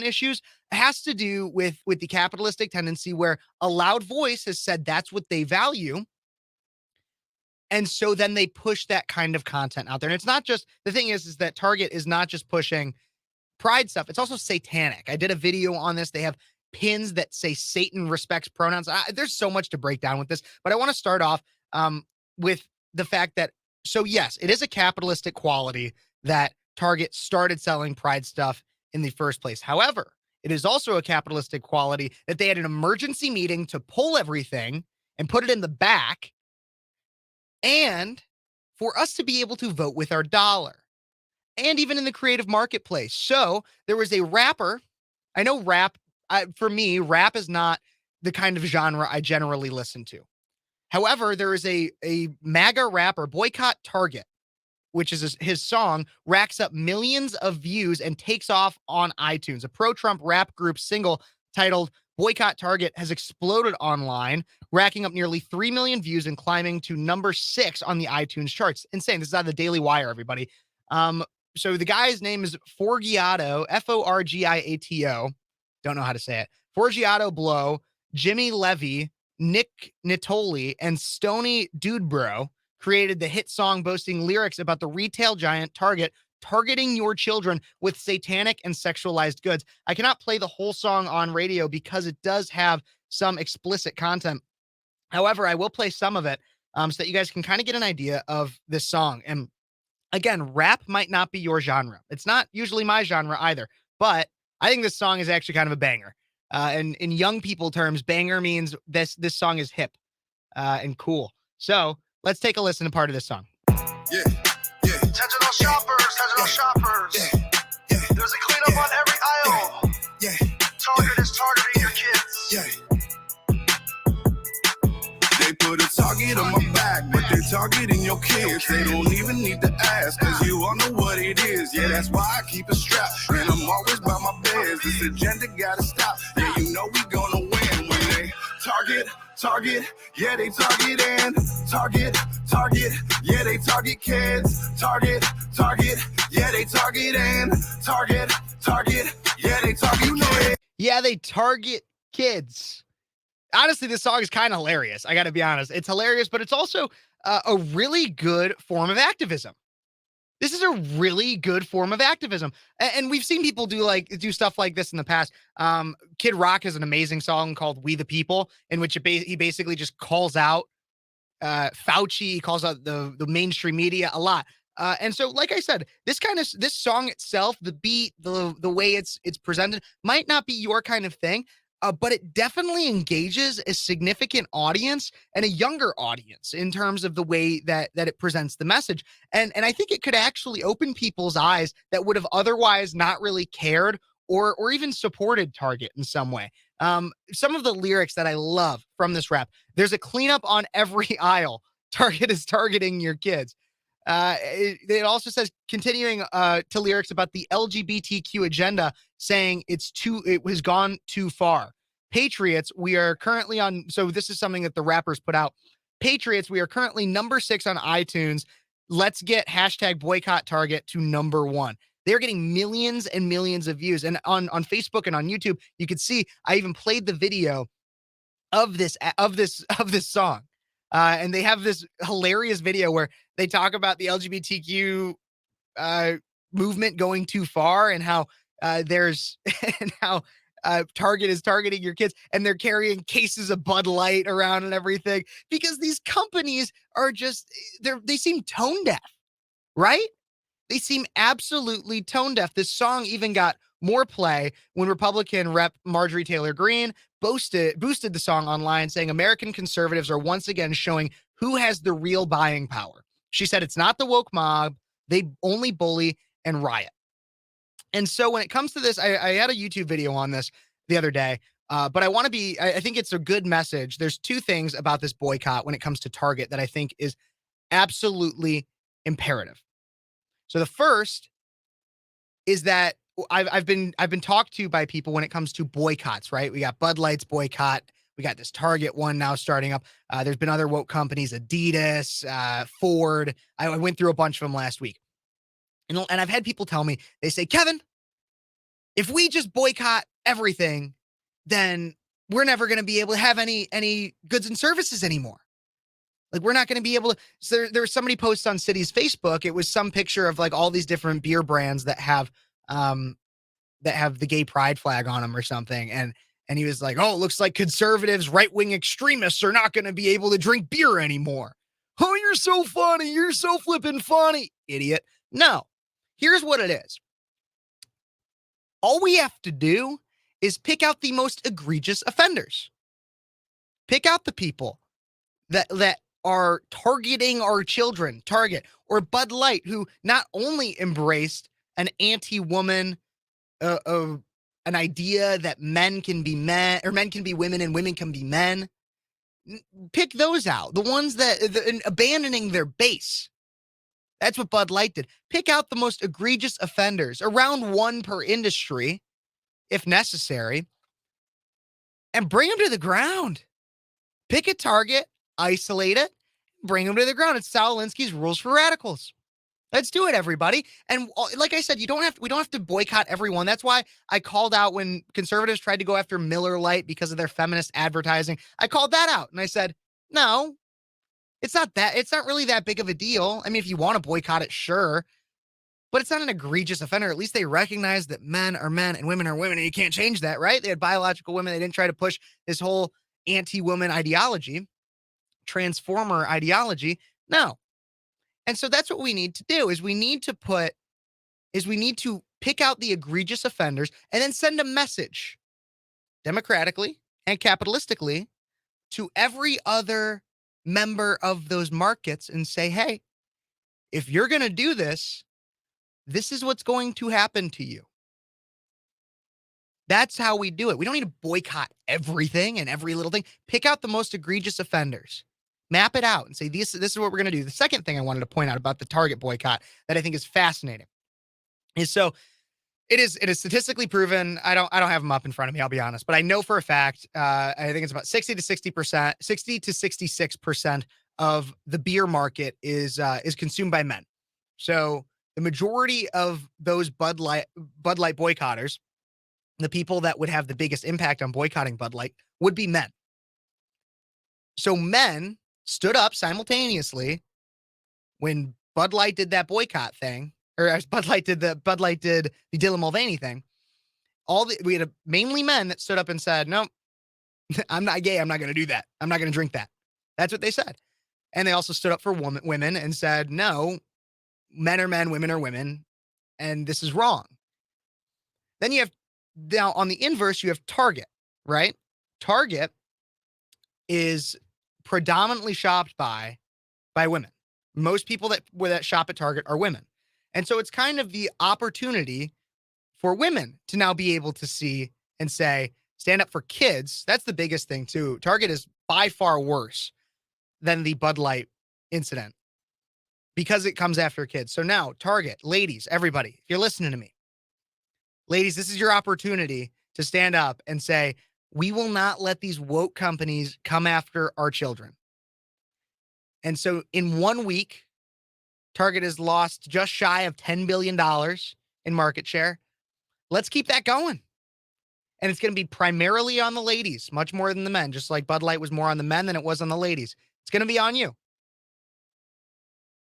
issues has to do with the capitalistic tendency where a loud voice has said that's what they value. And so then they push that kind of content out there. And it's not just, the thing is that Target is not just pushing pride stuff. It's also satanic. I did a video on this. They have pins that say Satan respects pronouns. There's so much to break down with this, but I want to start off with the fact that, so yes, it is a capitalistic quality that Target started selling pride stuff in the first place. However, it is also a capitalistic quality that they had an emergency meeting to pull everything and put it in the back, and for us to be able to vote with our dollar, and even in the creative marketplace. So there was a rapper. I know rap, for me, rap is not the kind of genre I generally listen to. However, there is a MAGA rapper, Boycott Target, which is his song, racks up millions of views and takes off on iTunes. A pro-Trump rap group single titled Boycott Target has exploded online, racking up nearly 3 million views and climbing to number 6 on the iTunes charts. Insane. This is out of the Daily Wire, everybody. So the guy's name is Forgiato, Forgiato. Don't know how to say it. Forgiato Blow, Jimmy Levy, Nick Nitoli, and Stony Dudebro created the hit song boasting lyrics about the retail giant Target targeting your children with satanic and sexualized goods. I cannot play the whole song on radio because it does have some explicit content. However, I will play some of it so that you guys can kind of get an idea of this song. And again, rap might not be your genre. It's not usually my genre either, but I think this song is actually kind of a banger. And in young people terms, banger means this song is hip and cool. So let's take a listen to part of this song. Yeah, yeah. Intentional shoppers. Yeah. There's a cleanup on every aisle. Yeah. Target is targeting your kids. Yeah. They put a target on my back, but they're targeting your kids. They don't even need to ask, cause you all know what it is. Yeah, that's why I keep a strap, and I'm always by my biz. This agenda gotta stop. Yeah, you know we gonna win when they target, yeah, they target and target, yeah, they target kids. Target, yeah, they target and target, yeah, they target kids. Yeah, they target kids. Honestly, this song is kind of hilarious. I got to be honest. It's hilarious, but it's also a really good form of activism. This is a really good form of activism. And we've seen people do stuff like this in the past. Kid Rock has an amazing song called We the People, in which he basically just calls out Fauci. He calls out the mainstream media a lot. And so, like I said, this song itself, the beat, the way it's presented might not be your kind of thing. But it definitely engages a significant audience and a younger audience in terms of the way that it presents the message. And I think it could actually open people's eyes that would have otherwise not really cared or even supported Target in some way. Some of the lyrics that I love from this rap: there's a cleanup on every aisle. Target is targeting your kids. It also says, continuing to lyrics about the LGBTQ agenda, saying it has gone too far. Patriots, we are currently on, so this is something that the rappers put out. Patriots, we are currently number 6 on iTunes. Let's get hashtag boycott Target to number 1. They're getting millions and millions of views. And on Facebook and on YouTube, you can see I even played the video of this song. And they have this hilarious video where they talk about the LGBTQ movement going too far and how Target is targeting your kids, and they're carrying cases of Bud Light around and everything because these companies are they seem tone deaf, right? They seem absolutely tone deaf. This song even got more play when Republican Rep. Marjorie Taylor Greene boosted the song online, saying American conservatives are once again showing who has the real buying power. She said it's not the woke mob. They only bully and riot. And so when it comes to this, I had a YouTube video on this the other day, but I think it's a good message. There's 2 things about this boycott when it comes to Target that I think is absolutely imperative. So the first is that I've been talked to by people when it comes to boycotts, right? We got Bud Light's boycott. We got this Target one now starting up. There's been other woke companies, Adidas, Ford. I went through a bunch of them last week. And I've had people tell me, they say, Kevin, if we just boycott everything, then we're never going to be able to have any goods and services anymore. Like, we're not going to be able to. So there was somebody posted on City's Facebook. It was some picture of like all these different beer brands that have the gay pride flag on them or something. And he was like, oh, it looks like conservatives, right-wing extremists are not going to be able to drink beer anymore. Oh, you're so funny. You're so flippin' funny, idiot. No, here's what it is. All we have to do is pick out the most egregious offenders. Pick out the people that are targeting our children, Target or Bud Light, who not only embraced an anti-woman, an idea that men can be men, or men can be women and women can be men. Pick those out. The ones that abandoning their base. That's what Bud Light did. Pick out the most egregious offenders, around one per industry, if necessary, and bring them to the ground. Pick a target, isolate it, bring them to the ground. It's Saul Alinsky's rules for radicals. Let's do it, everybody. And like I said, we don't have to boycott everyone. That's why I called out when conservatives tried to go after Miller Lite because of their feminist advertising. I called that out and I said, no, it's not really that big of a deal. I mean, if you want to boycott it, sure, but it's not an egregious offender. At least they recognize that men are men and women are women, and you can't change that, right? They had biological women. They didn't try to push this whole anti-woman ideology, transformer ideology. No. And so that's what we need to do is we need to pick out the egregious offenders and then send a message democratically and capitalistically to every other member of those markets and say, hey, if you're going to do this, this is what's going to happen to you. That's how we do it. We don't need to boycott everything and every little thing. Pick out the most egregious offenders. Map it out and say, this is what we're going to do. The second thing I wanted to point out about the Target boycott that I think is fascinating is so it is statistically proven. I don't have them up in front of me, I'll be honest, but I know for a fact, I think it's about 60 to 66% of the beer market is consumed by men. So the majority of those Bud Light boycotters, the people that would have the biggest impact on boycotting Bud Light, would be men. So men stood up simultaneously when Bud Light did that boycott thing, or as Bud Light did the Dylan Mulvaney thing. We had mainly men that stood up and said, no, I'm not gay. I'm not going to do that. I'm not going to drink that. That's what they said. And they also stood up for women and said, no, men are men, women are women, and this is wrong. Then now on the inverse, you have Target, right? Target is predominantly shopped by women. Most people that shop at Target are women. And so it's kind of the opportunity for women to now be able to see and say, stand up for kids. That's the biggest thing too. Target is by far worse than the Bud Light incident because it comes after kids. So now Target, ladies, everybody, if you're listening to me, ladies, this is your opportunity to stand up and say, we will not let these woke companies come after our children. And so in 1 week, Target has lost just shy of $10 billion in market share. Let's keep that going. And it's going to be primarily on the ladies, much more than the men, just like Bud Light was more on the men than it was on the ladies. It's going to be on you.